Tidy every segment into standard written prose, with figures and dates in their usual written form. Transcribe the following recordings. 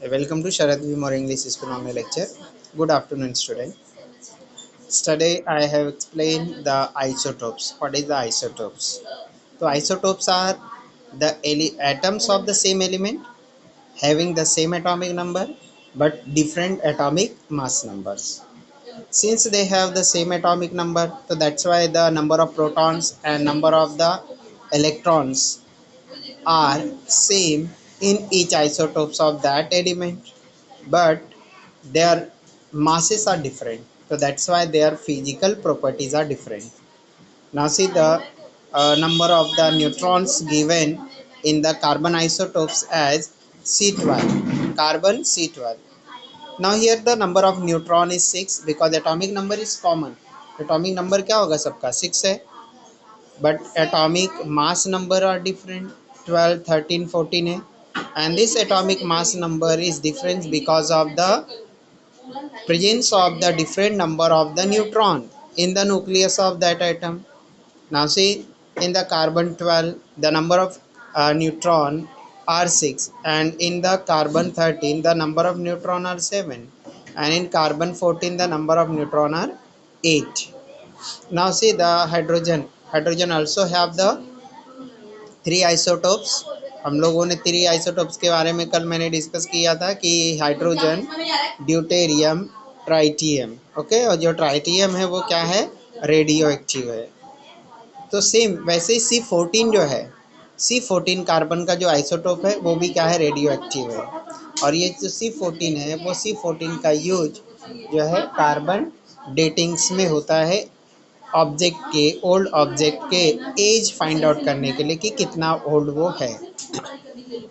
Welcome to Sharad V. More English School Online Lecture. Good afternoon, student. Today I have explained the isotopes. What is the isotopes? So isotopes are the atoms of the same element having the same atomic number but different atomic mass numbers. Since they have the same atomic number, so that's why the number of protons and number of the electrons are same in each isotopes of that element, but their masses are different, so that's why their physical properties are different. Now see the number of the neutrons given in the carbon isotopes as C12, carbon C12. Now here the number of neutron is 6 because atomic number is common. atomic number क्या होगा सबका 6 है, but atomic mass number are different, 12, 13, 14 है, and this atomic mass number is different because of the presence of the different number of the neutron in the nucleus of that atom. Now see in the carbon 12 the number of neutron are 6, and in the carbon 13 the number of neutron are 7, and in carbon 14 the number of neutron are 8. Now see the hydrogen also have the three isotopes. हम लोगों ने three isotopes के बारे में कल मैंने discuss किया था कि हाइड्रोजन, ड्यूटेरियम, ट्राइटियम. ओके, और जो ट्राइटियम है वो क्या है, रेडियो एक्टिव है. तो सेम वैसे ही C14 जो है, C14 कार्बन का जो आइसोटोप है वो भी क्या है, रेडियो एक्टिव है. और ये जो C14 है वो C14 का यूज जो है कार्बन डेटिंग्स में होता है, ऑब्जेक्ट के, ओल्ड ऑब्जेक्ट के एज फाइंड आउट करने के लिए कि कितना ओल्ड वो है.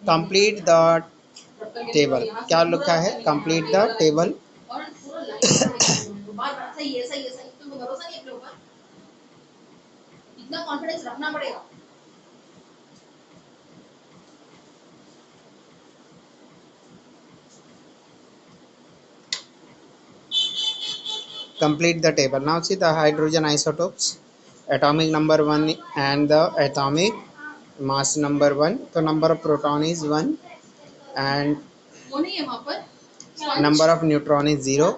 कंप्लीट द टेबल, क्या लिखा है, complete the table. Complete the table. Now see the hydrogen isotopes, atomic number 1 and the atomic mass number 1. So number of proton is 1 and number of neutron is 0.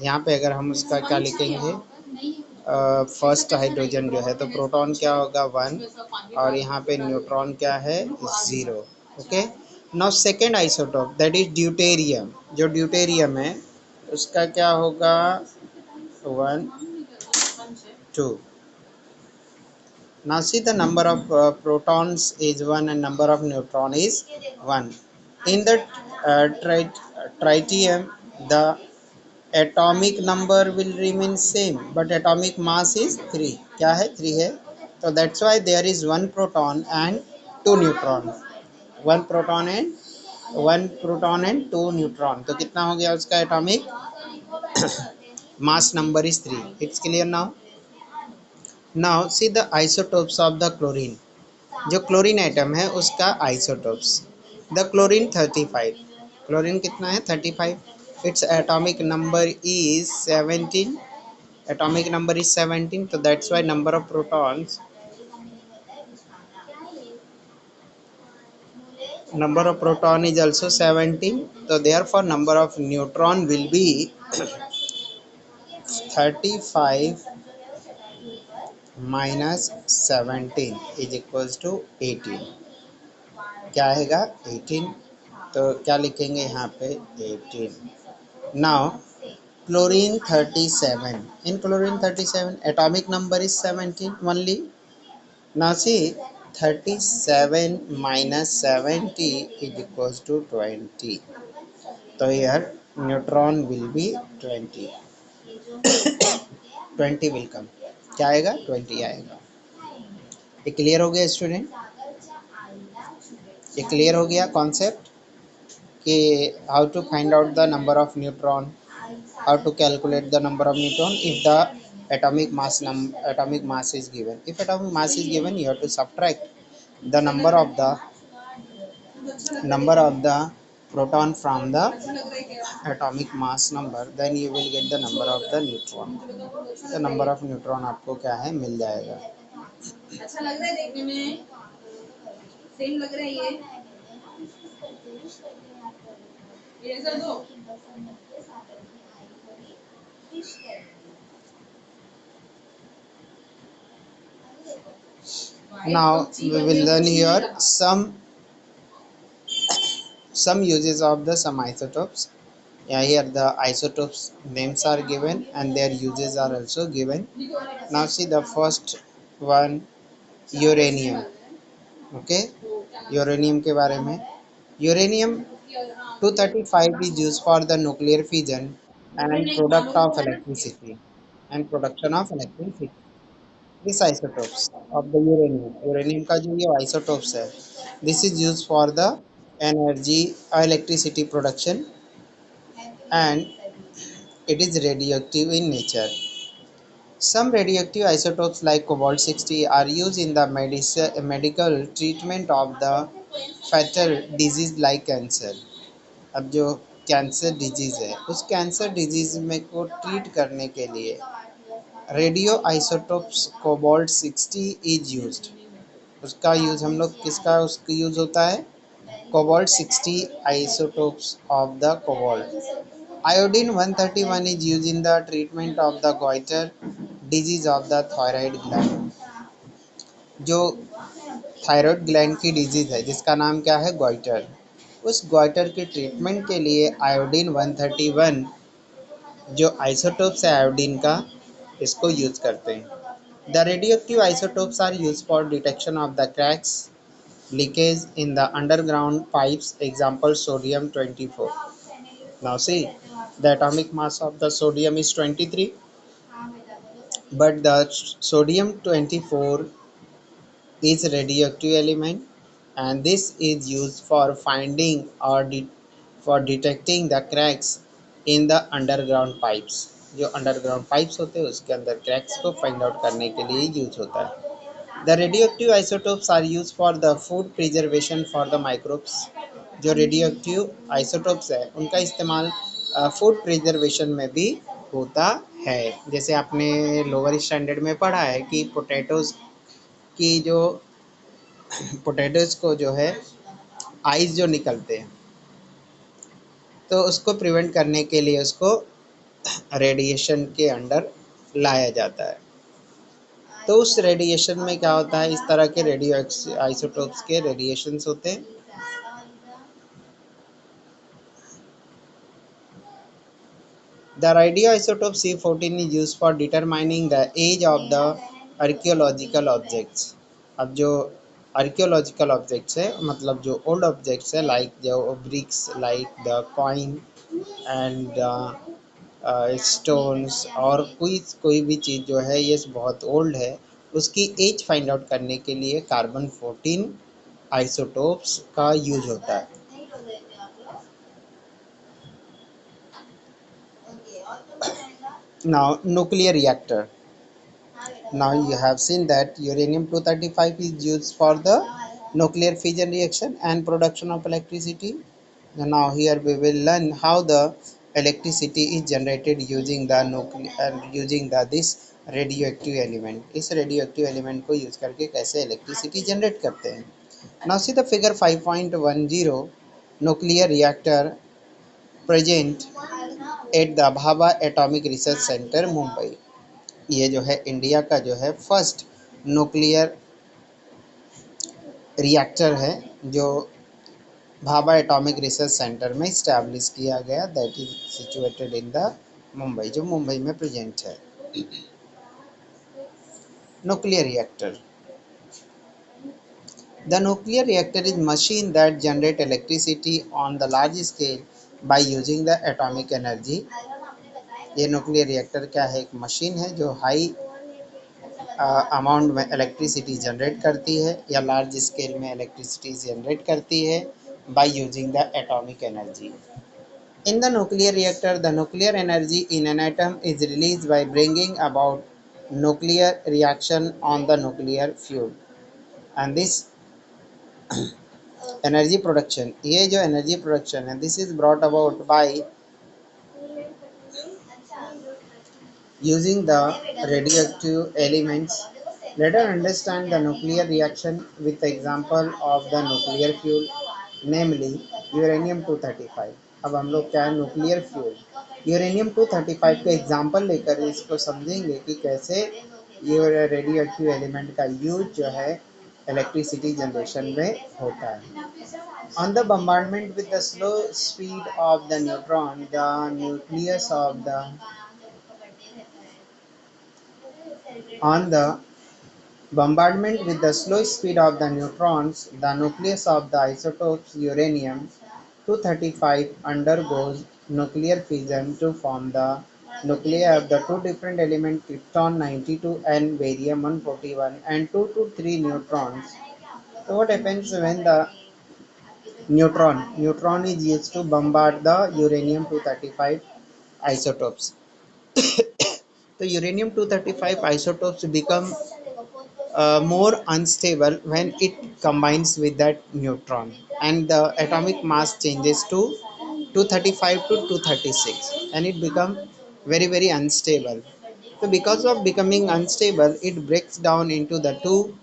यहाँ पे अगर हम उसका क्या लिखेंगे, फर्स्ट हाइड्रोजन जो है तो प्रोटॉन क्या होगा 1 और यहाँ पे न्यूट्रॉन क्या है 0. Okay. Now second isotope that is deuterium. जो ड्यूटेरियम है उसका क्या होगा 1, 2. Now see the number of protons is 1 and number of neutron is 1. In the tritium the atomic number will remain same but atomic mass is 3. क्या है, 3 है. तो that's why there is one proton and two neutron. one proton and two neutron. तो कितना हो गया उसका atomic mass number is 3. It's clear now. Now see the isotopes of the chlorine. जो क्लोरीन एटम है उसका आइसोटोप्स. The chlorine 35. क्लोरीन कितना है 35. Its atomic number is 17. Atomic number is 17. तो that's why number of protons, number of proton is also 17. So therefore number of neutron will be 35 minus 17 is equals to 18. क्या आएगा 18. तो क्या लिखेंगे यहाँ पे 18. Now chlorine 37. In chlorine 37 atomic number is 17 only. Now see 37 minus 70 is equals to 20. तो here neutron will be 20. 20 will come. क्या आएगा 20 आएगा. ये क्लियर हो गया स्टूडेंट, ये क्लियर हो गया कॉन्सेप्ट कि how to find out the number of neutron, how to calculate the number of neutron if the atomic mass is given. If atomic mass is given, you have to subtract the number of the proton from the atomic mass number, then you will get the number of the neutron. The number of neutron आपको क्या है मिल जाएगा. अच्छा लग रहा है देखने में, सेम लग रहा है ये. Now we will learn here some uses of the some isotopes. Yeah, here the isotopes names are given and their uses are also given. Now see the first one, uranium. Okay, uranium के बारे में, uranium 235 is used for the nuclear fission and product of electricity and production of electricity. This isotopes of the uranium का जो ये isotopes है, this is used for the energy electricity production and it is radioactive in nature. Some radioactive isotopes like cobalt 60 are used in the medical treatment of the fatal disease like cancer. अब जो cancer disease है उस cancer disease में को treat करने के लिए radio isotopes cobalt 60 is used. उसका यूज हम लोग किसका उसका यूज होता है, cobalt 60 isotopes of the cobalt. Iodine 131 is used in the treatment of the goiter disease of the thyroid gland. जो थायराइड ग्लैंड की डिजीज है जिसका नाम क्या है, गोइटर, उस गोइटर के ट्रीटमेंट के लिए आयोडीन 131 जो आइसोटोप्स है आयोडीन का, इसको यूज करते हैं। The radioactive isotopes are use for detection of the cracks leakage in the underground pipes, example sodium 24। Now see the atomic mass of the sodium is 23 but the sodium 24 is a radioactive element and this is used for finding or for detecting the cracks in the underground pipes। जो underground pipes होते हैं उसके अंदर cracks को find out करने के लिए use होता है। The radioactive isotopes are use for the food preservation for the microbes. जो रेडियोएक्टिव आइसोटोप्स है उनका इस्तेमाल फूड प्रिजर्वेशन में भी होता है। जैसे आपने लोअर स्टैंडर्ड में पढ़ा है कि पोटैटोज की जो पोटैटोज को जो है आइस जो निकलते हैं तो उसको प्रिवेंट करने के लिए उसको रेडिएशन के अंडर लाया जाता है। तो उस रेडिएशन में क्या होता है, इस तरह के रेडियो आइसोटोप्स के रेडिएशंस होते हैं। The radioisotope C14 is used for determining the age of the archaeological objects। अब जो आर्कियोलॉजिकल ऑब्जेक्ट्स है मतलब जो ओल्ड ऑब्जेक्ट्स है लाइक जो bricks like the coin and stones और कोई भी चीज़ जो है ये बहुत ओल्ड है उसकी एज फाइंड आउट करने के लिए कार्बन 14 आइसोटोप्स का यूज होता है। Now nuclear reactor. Now you have seen that uranium 235 is used for the nuclear fission reaction and production of electricity. Now here we will learn how the electricity is generated using the using the this radioactive element। इस radioactive element को use करके कैसे electricity generate करते हैं। Now see the figure 5.10 nuclear reactor present at the Bhabha Atomic Research Center Mumbai. ये जो है India का जो है फर्स्ट न्यूक्लियर रिएक्टर है जो भाभा एटॉमिक रिसर्च सेंटर में इस्टेब्लिश किया गया, that is situated in the Mumbai, जो मुंबई में प्रेजेंट है। Nuclear reactor, the nuclear reactor is machine that generate electricity on the large scale by using the atomic energy. ये nuclear reactor क्या है, एक मशीन है जो हाई अमाउंट में इलेक्ट्रिसिटी जनरेट करती है या लार्ज स्केल में इलेक्ट्रिसिटी जनरेट करती है by using the atomic energy. In the nuclear reactor the nuclear energy in an atom is release by bringing about nuclear reaction on the nuclear fuel and this energy production, ये जो energy production है this is brought about by using the radioactive elements। Let us understand the nuclear reaction with the example of the nuclear fuel, namely uranium 235। अब हम लोग क्या है, nuclear fuel uranium 235 के example लेकर इसको समझेंगे कि कैसे ये रेडियो एक्टिव एलिमेंट का यूज जो है इलेक्ट्रिसिटी जनरेशन में होता है. On the bombardment with the slow speed of the neutron, the nucleus of the on the bombardment with the slow speed of the neutrons, the nucleus of the isotopes uranium 235 undergoes nuclear fission to form the nuclei of the two different elements krypton 92 and barium 141 and 2 to 3 neutrons. So what happens when the neutron is used to bombard the uranium 235 isotopes? The uranium 235 isotopes become more unstable when it combines with that neutron, and the atomic mass changes to 235 to 236, and it becomes very unstable. So because of becoming unstable, it breaks down into the two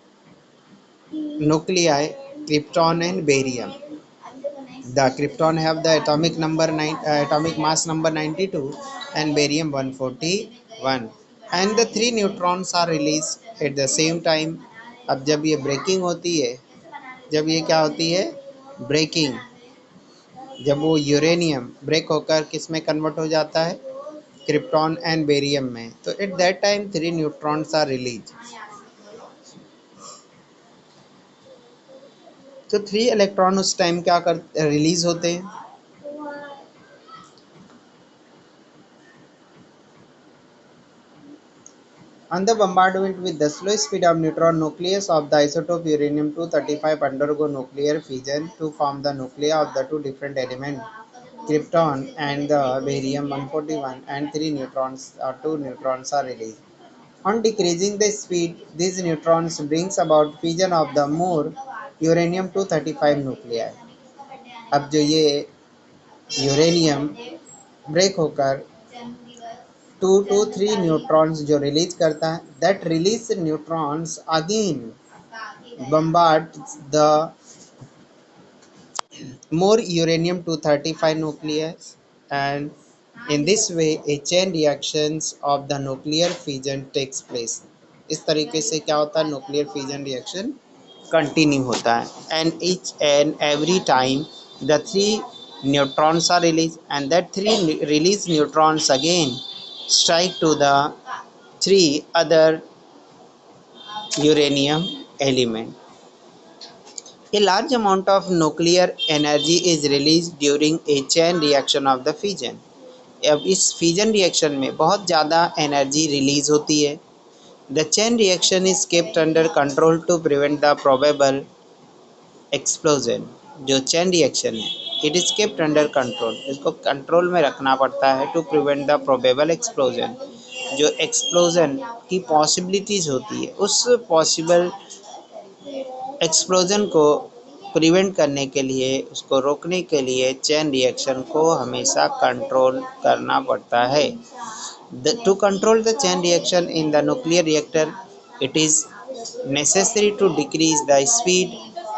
nuclei, krypton and barium. The krypton have the atomic mass number 92 and barium 141, and the three neutrons are released at the same time. अब जब ये breaking होती है, जब ये क्या होती है, ब्रेकिंग, जब वो यूरेनियम ब्रेक होकर किस में कन्वर्ट हो जाता है, क्रिप्टॉन एंड बेरियम में, तो at that time three neutrons are release. तो थ्री इलेक्ट्रॉन उस टाइम क्या कर रिलीज होते हैं. On the bombardment with the slow speed of neutron, nucleus of the isotope uranium-235 undergo nuclear fission to form the nuclei of the two different elements, krypton and the barium-141, and three neutrons or two neutrons are released. On decreasing the speed, these neutrons brings about fission of the more uranium-235 nuclei. अब जो ये uranium break होकर 2 to 3 neutrons जो release करता है, that release neutrons again bombard the more uranium 235 nucleus, and in this way a chain reactions of the nuclear fission takes place. इस तरीके से क्या होता है, न्यूक्लियर फिजन रिएक्शन कंटिन्यू होता है, and each and every time the three neutrons are released, and that three released neutrons again strike to the three other uranium element. A large amount of nuclear energy is released during a chain reaction of the fission. अब इस fission reaction में बहुत ज़्यादा energy release होती है. The chain reaction is kept under control to prevent the probable explosion. जो chain reaction है, it is kept under control, इसको कंट्रोल में रखना पड़ता है to prevent the probable explosion. जो एक्सप्लोजन की पॉसिबिलिटीज होती है, उस पॉसिबल एक्सप्लोजन को प्रिवेंट करने के लिए, उसको रोकने के लिए चेन रिएक्शन को हमेशा कंट्रोल करना पड़ता है. To control the chain reaction in the nuclear reactor, it is necessary to decrease the speed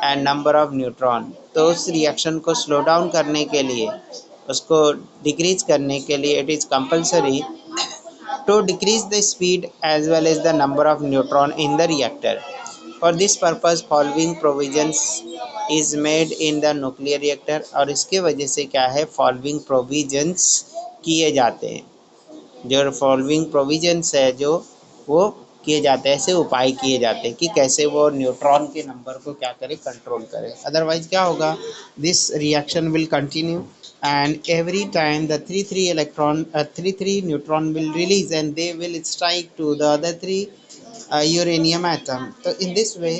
and number of neutron. तो उस रिएक्शन को स्लो डाउन करने के लिए, उसको डिक्रीज करने के लिए, it is compulsory to decrease the speed as well as the number of neutron in the reactor. For this purpose following provisions is made in the nuclear reactor. और इसके वजह से क्या है, following provisions किए जाते हैं. जो फॉलोइंग प्रोविजंस है जो वो किए जाते हैं, ऐसे उपाय किए जाते हैं कि कैसे वो न्यूट्रॉन के नंबर को क्या करे, कंट्रोल करे. अदरवाइज क्या होगा, this reaction will continue and every time the three neutron will release and they will strike to the other three uranium atom. So in this way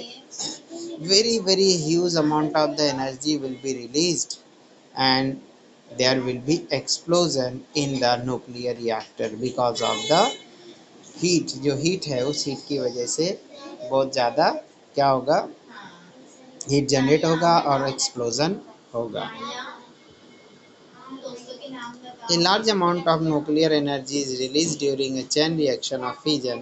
very huge amount of the energy will be released, and there will be explosion in the nuclear reactor because of the heat. जो heat है, उस heat की वजह से बहुत ज़्यादा क्या होगा, heat generate होगा और explosion होगा. A large amount of nuclear energy is released during a chain reaction of fission.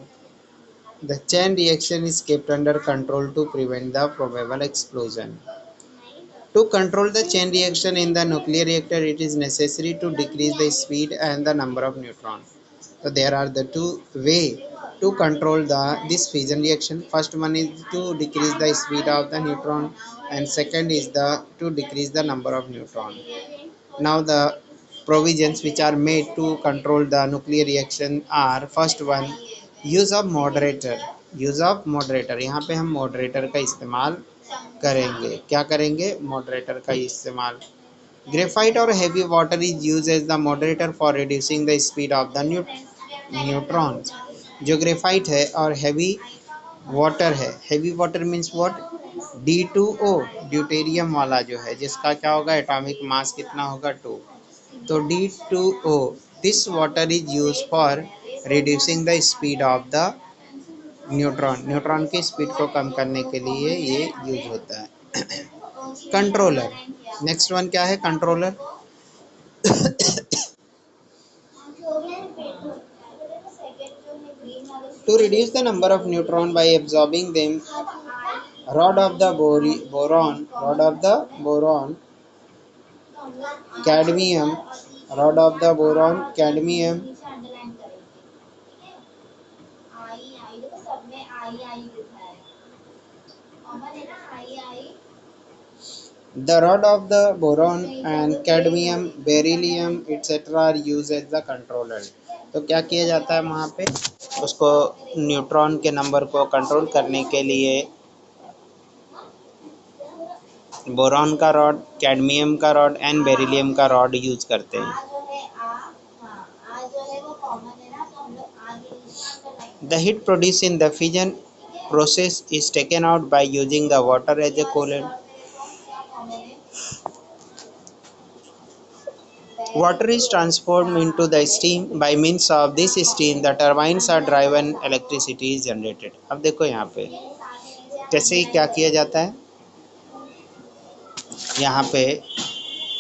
The chain reaction is kept under control to prevent the probable explosion. To control the chain reaction in the nuclear reactor, it is necessary to decrease the speed and the number of neutrons. So there are the two way to control the this fission reaction. First one is to decrease the speed of the neutron, and second is the to decrease the number of neutron. Now the provisions which are made to control the nuclear reaction are: first one, use of moderator. Use of moderator, यहाँ पे हम moderator का इस्तेमाल करेंगे। क्या करेंगे? Moderator का इस्तेमाल। ग्रेफाइट और heavy water is use as the moderator for reducing the speed of the neutrons. जो ग्रेफाइट है और हेवी वाटर है, heavy water means what? D2O, deuterium वाला जो है, जिसका क्या होगा? एटॉमिक मास कितना होगा? 2। तो D2O, this water is use for reducing the speed of the neutron. Neutron की स्पीड को कम करने के लिए ये यूज होता है। कंट्रोलर, नेक्स्ट वन क्या है? Controller. To reduce the number of neutron by absorbing them, cadmium, rod of the boron, cadmium, the rod of the boron and cadmium, beryllium, etc. are used as the controller. तो क्या किया जाता है वहाँ पे? उसको न्यूट्रॉन के number को कंट्रोल करने के लिए बोरॉन का रॉड, कैडमियम का रॉड एंड बेरिलियम का रॉड यूज करते हैं। The heat produced in the fission process is taken out by using the water as a coolant. Water is transformed into the steam. By means of this steam, the turbines are driven, electricity is generated. अब देखो यहाँ पे कैसे ही क्या किया जाता है। यहाँ पे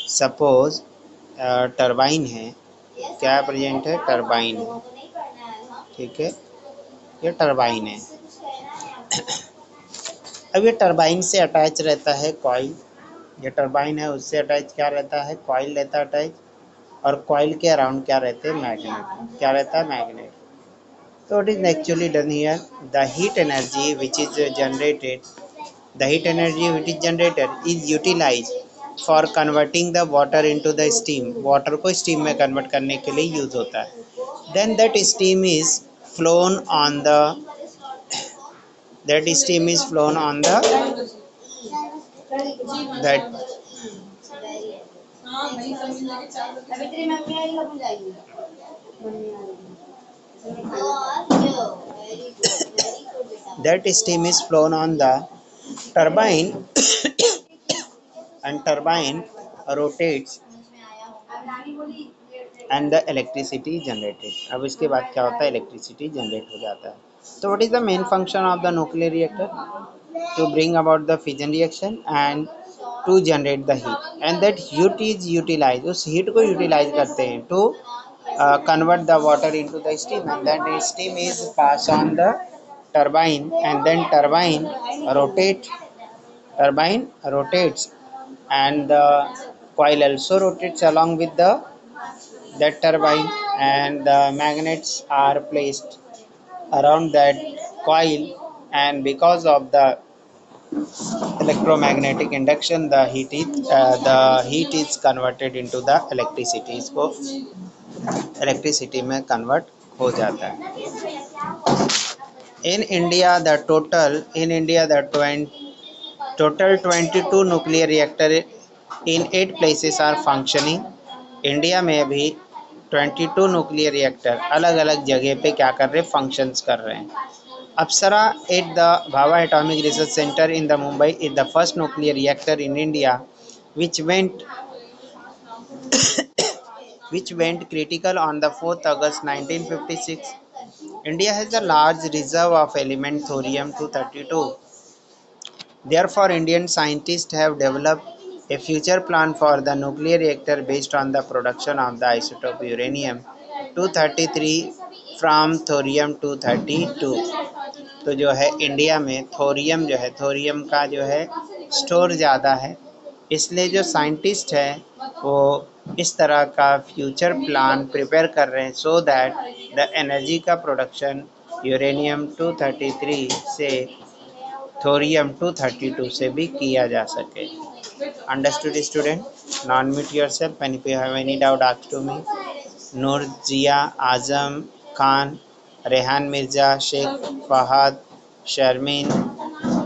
सपोज टरबाइन है, क्या प्रेजेंट है? टरबाइन है, ठीक है, ये टरबाइन है। अब ये टरबाइन से अटैच रहता है कॉइल। ये टरबाइन है, उससे अटैच क्या रहता है? कॉइल रहता है अटैच, और कॉइल के अराउंड क्या रहते हैं? मैग्नेट। क्या रहता है? Magnet. So what is actually done here? The heat energy which is generated, is utilized for converting the water into the steam. Water को steam में convert करने के लिए use होता है। Then that steam is flown on the that that steam is flown on the turbine and turbine rotates and the electricity generated. अब इसके बाद क्या होता है? इलेक्ट्रिसिटी जनरेट हो जाता है। So what is the main function of the nuclear reactor? To bring about the fission reaction and to generate the heat, and that heat is utilized, उस heat को utilize करते हैं to convert the water into the steam, and then the steam is passed on the turbine, and then turbine rotates, and the coil also rotates along with that turbine, and the magnets are placed around that coil, and because of the electromagnetic induction, the heat is converted into the electricity। इसको electricity में convert हो जाता है। In India the total 22 nuclear reactor in 8 places are functioning। India में अभी 22 nuclear reactor अलग अलग जगह पे क्या कर रहे हैं? फंक्शंस कर रहे हैं। Apsara at the Bhabha Atomic Research Center in the Mumbai is the first nuclear reactor in India which went critical on the 4th August 1956. India has a large reserve of element thorium-232. Therefore, Indian scientists have developed a future plan for the nuclear reactor based on the production of the isotope uranium-233 from thorium-232। तो जो है India में thorium जो है, thorium का जो है store ज़्यादा है इसलिए जो साइंटिस्ट है वो इस तरह का फ्यूचर प्लान प्रिपेयर कर रहे हैं सो दैट द एनर्जी का प्रोडक्शन यूरेनियम 233 से थोरियम 232 से भी किया जा सके। Understood student? Non mute yourself and if you have any doubt ask to me. Noor Zia, Azam Khan, Rehan Mirza, Sheikh Fahad, Sharmeen,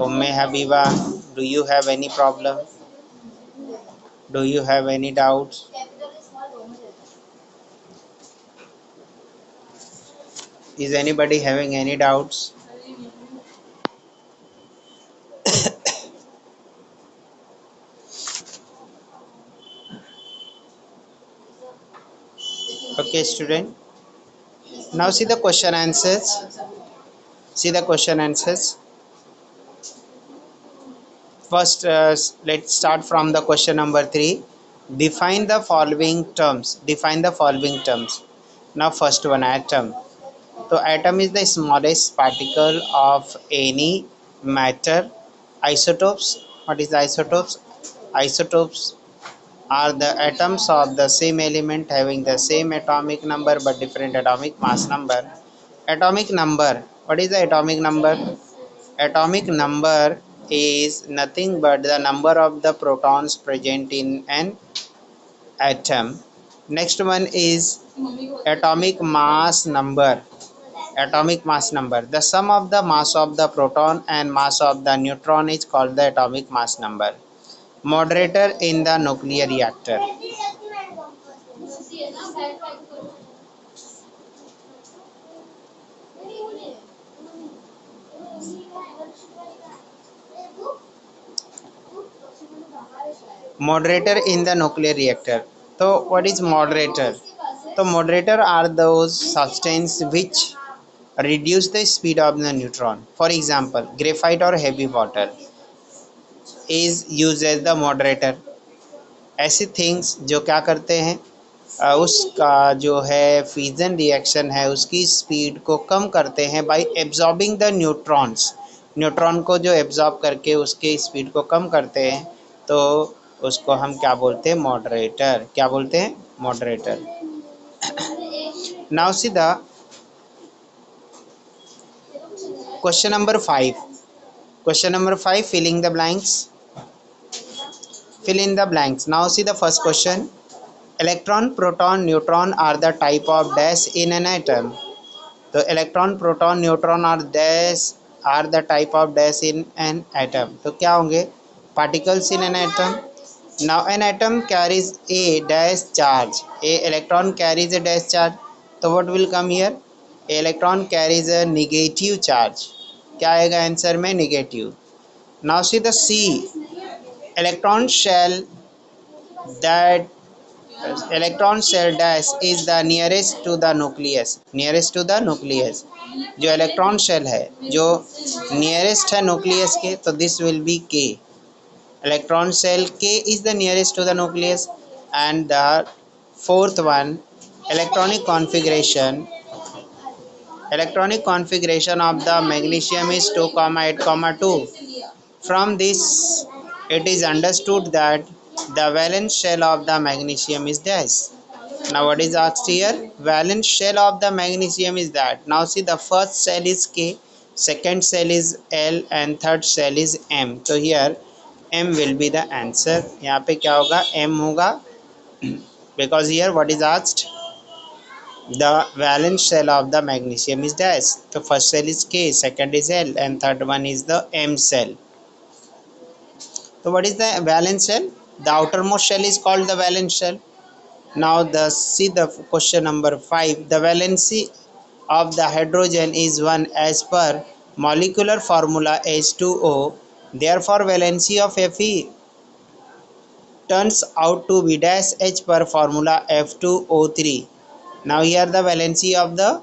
Umme Habiba, do you have any problem? Do you have any doubts? Is anybody having any doubts? Okay, student. Now see the question answers. See the question answers. First, let's start from the question number 3. Define the following terms. Define the following terms. Now, first one, atom. So, atom is the smallest particle of any matter. Isotopes. What is the isotopes? Isotopes are the atoms of the same element having the same atomic number but different atomic mass number. Atomic number. What is the atomic number? Atomic number is nothing but the number of the protons present in an atom. Next one is atomic mass number. Atomic mass number. The sum of the mass of the proton and mass of the neutron is called the atomic mass number. Moderator in the nuclear reactor. Moderator in the nuclear reactor. So what is moderator? So moderator are those substances which reduce the speed of the neutron. For example, graphite or heavy water is used as the moderator. ऐसे things जो क्या करते हैं, उसका जो है fusion reaction है उसकी स्पीड को कम करते हैं bye absorbing the neutrons. Neutron को जो एब्जॉर्ब करके उसके स्पीड को कम करते हैं तो उसको हम क्या बोलते हैं? मॉडरेटर। क्या बोलते हैं? Moderator. Now see the question number 5. Question number 5, filling the blanks. Fill in the blanks. Now see the first question. Electron, proton, neutron are the type of dash in an atom. So electron, proton, neutron are the type of dash in an atom. तो क्या होंगे? Particles in an atom. Now an atom carries a dash charge. A electron carries a dash charge. So what will come here? A electron carries a negative charge. क्या आएगा answer में? Negative. Now see the C. Electron shell that electron shell dash is the nearest to the nucleus. Nearest to the nucleus. जो electron shell है जो nearest है nucleus के तो this will be के. Electron shell K is the nearest to the nucleus. And the fourth one, electronic configuration. Electronic configuration of the magnesium is 2, 8, 2. From this, it is understood that the valence shell of the magnesium is dash. Now, what is asked here? Valence shell of the magnesium is that. Now, see the first cell is K, second cell is L, and third cell is M. So here M will be the answer. यहाँ पे क्या होगा? M होगा. Because here what is asked? The valence shell of the magnesium is dash. So first cell is K, second is L, and third one is the M cell. So what is the valence shell? The outermost shell is called the valence shell. Now see the question number 5. The valency of the hydrogen is 1 as per molecular formula H2O. Therefore, valency of Fe turns out to be dash H per formula F2O3. Now here the valency of the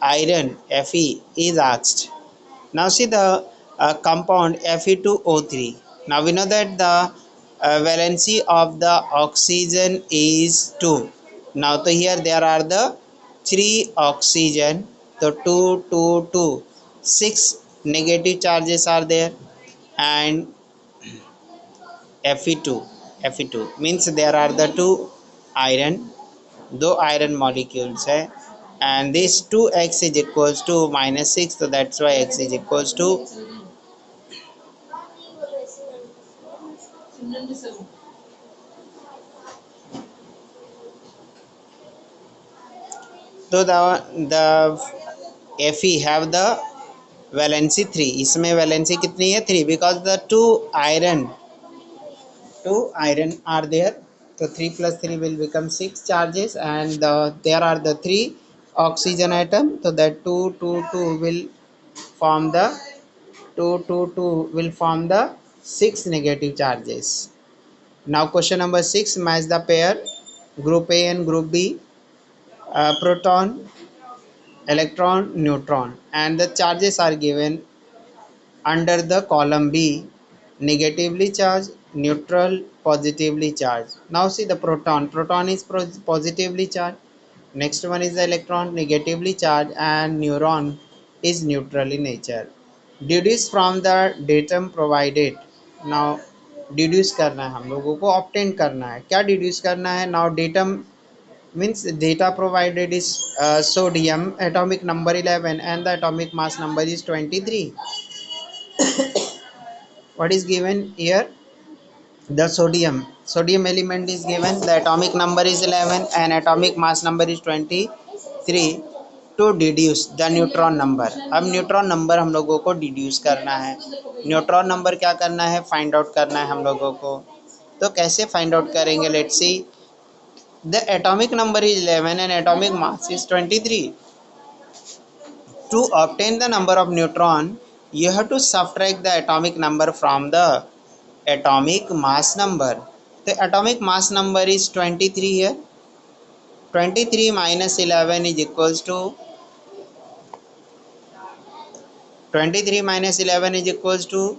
iron Fe is asked. Now see the compound Fe2O3. Now we know that the valency of the oxygen is 2. Now so here there are the 3 oxygen. So 2, 2, 2. 6 negative charges are there and Fe2. Fe2 means there are the two iron, दो iron molecules है, and this 2x is equals to -6, so that's why x is equals to, तो the Fe have the valency 3, इसमें valency कितनी है 3, because the two iron are there, so 3 plus 3 will become 6 charges, and there are the 3 oxygen atom, so that 2 will form the 2 will form the 6 negative charges. Now question number 6, match the pair group A and group B, proton, electron, neutron, and the charges are given under the column B: negatively charged, neutral, positively charged. Now see the proton. Proton is positively charged. Next one is the electron, negatively charged, and neuron is neutral in nature. Deduce from the datum provided. Now deduce करना है हम लोगों को, obtain करना है. क्या deduce करना है? Now datum means data provided is sodium, atomic number 11, and the atomic mass number is 23. What is given here? The sodium element is given, the atomic number is 11 and atomic mass number is 23. To deduce the neutron number, अब neutron number हम लोगों को deduce करना है. Neutron number क्या करना है? Find out करना है हम लोगों को. तो कैसे फाइंड आउट करेंगे? Let's see. The atomic number is 11 and atomic mass is 23. To obtain the number of neutron, you have to subtract the atomic number from the atomic mass number. The atomic mass number is 23 here. 23 minus 11 is equals to 23 minus 11 is equals to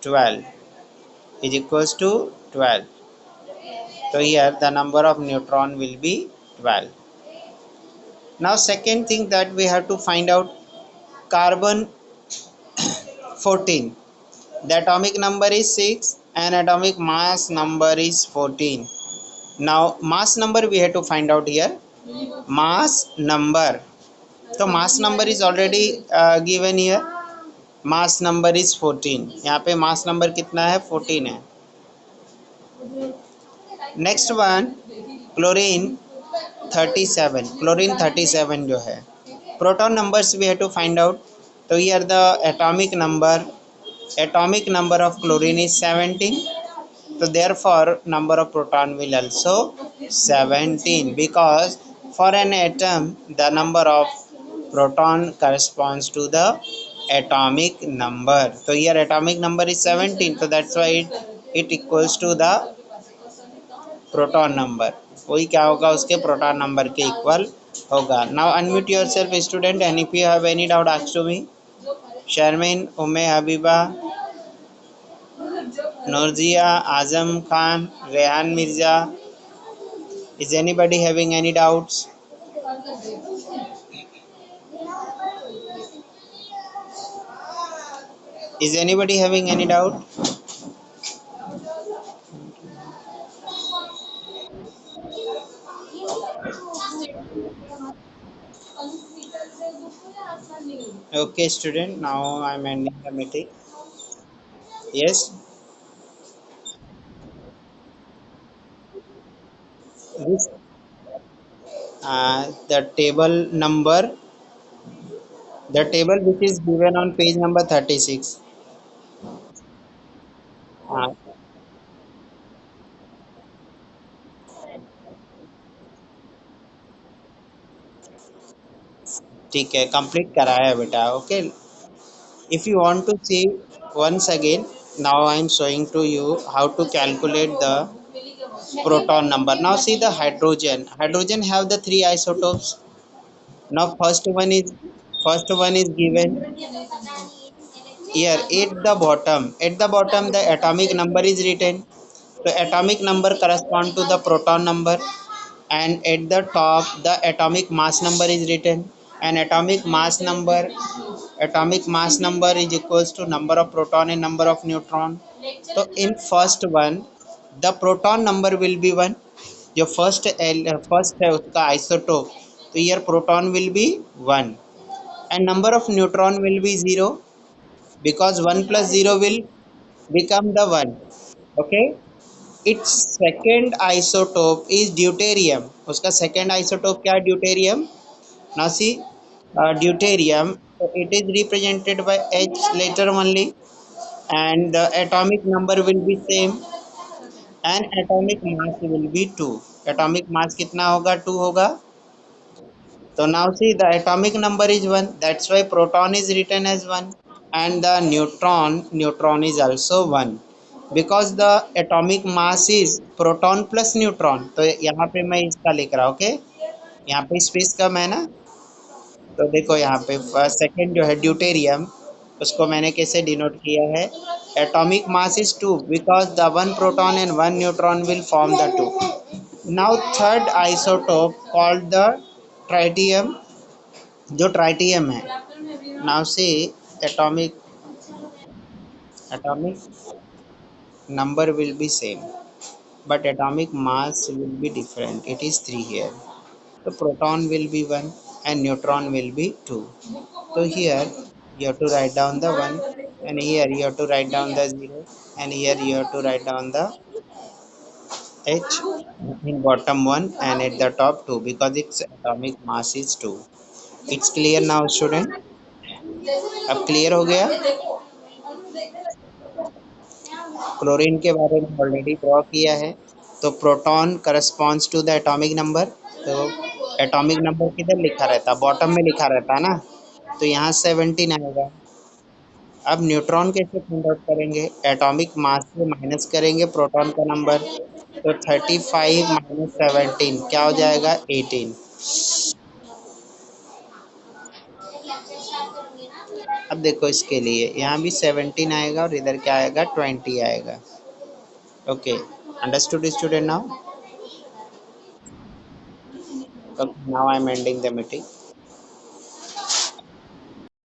12, is equals to 12. So here the number of neutron will be 12. Now second thing that we have to find out, carbon 14. The atomic number is 6 and atomic mass number is 14. Now mass number we have to find out here. Mass number. So mass number is already given here. Mass number is 14. यहाँ पे mass number कितना है? 14 है. Next one, chlorine 37. Chlorine 37 जो है. Proton numbers we have to find out. तो here the atomic number of chlorine is 17. So therefore number of proton will also 17, because for an atom the number of proton corresponds to the atomic number. So here atomic number is 17, so that's why it equals to the proton number. वही क्या होगा? उसके proton number के equal होगा. Now unmute yourself student, and if you have any doubt ask to me. Sharmin, Umme Habiba, Norzia, Azam Khan, Rehan Mirza. Is anybody having any doubts? Is anybody having any doubt? Okay student, now I am ending the meeting. Yes, this the table which is given on page number 36. हाँ, ठीक है, complete कराया है बेटा. Okay, if you want to see once again, now I am showing to you how to calculate the proton number. Now see the hydrogen have the three isotopes. Now first one is given here at the bottom the atomic number is written. The atomic number correspond to the proton number, and at the top the atomic mass number is written, and atomic mass number is equals to number of proton and number of neutron. तो in first one the proton number will be one, जो first है उसका isotope, तो year proton will be one and number of neutron will be 0 because 1 plus 0 will become the 1. Okay, its second isotope is deuterium. उसका second isotope क्या है? Deuterium. Now see, deuterium, so it is represented by H later only, and the atomic number will be same and atomic mass will be 2. Atomic mass कितना होगा? 2 होगा. So now see, the atomic number is 1, that's why proton is written as 1, and the neutron is also 1, because the atomic mass is proton plus neutron. तो यहाँ पे मैं इसका लिख रहा हूँ. ओके, यहाँ पे स्पेस कम है ना, तो देखो यहाँ पे सेकंड जो है ड्यूटेरियम, उसको मैंने कैसे डिनोट किया है? Atomic mass is 2 because the one proton and one neutron will form the 2. Now third isotope called the tritium, जो ट्राइटियम है. Now see, atomic atomic number will be same but atomic mass will be different. It is 3 here. So proton will be 1 and neutron will be 2. So here you have to write down the 1, and here you have to write down the 0, and here you have to write down the H in bottom 1 and at the top 2 because its atomic mass is 2. It's clear now student? अब clear हो गया? Chlorine के बारे में already draw किया है. तो proton corresponds to the atomic number, तो एटॉमिक नंबर किधर लिखा रहता? बॉटम में लिखा रहता है ना, तो यहाँ 17 आएगा. अब न्यूट्रॉन कैसे फाइंड आउट करेंगे? एटॉमिक मास से माइनस करेंगे प्रोटॉन का नंबर, तो 35 माइनस 17 क्या हो जाएगा? 18. अब देखो इसके लिए यहाँ भी 17 आएगा और इधर क्या आएगा? 20 आएगा. Okay, understood student? Now, now I am ending the meeting.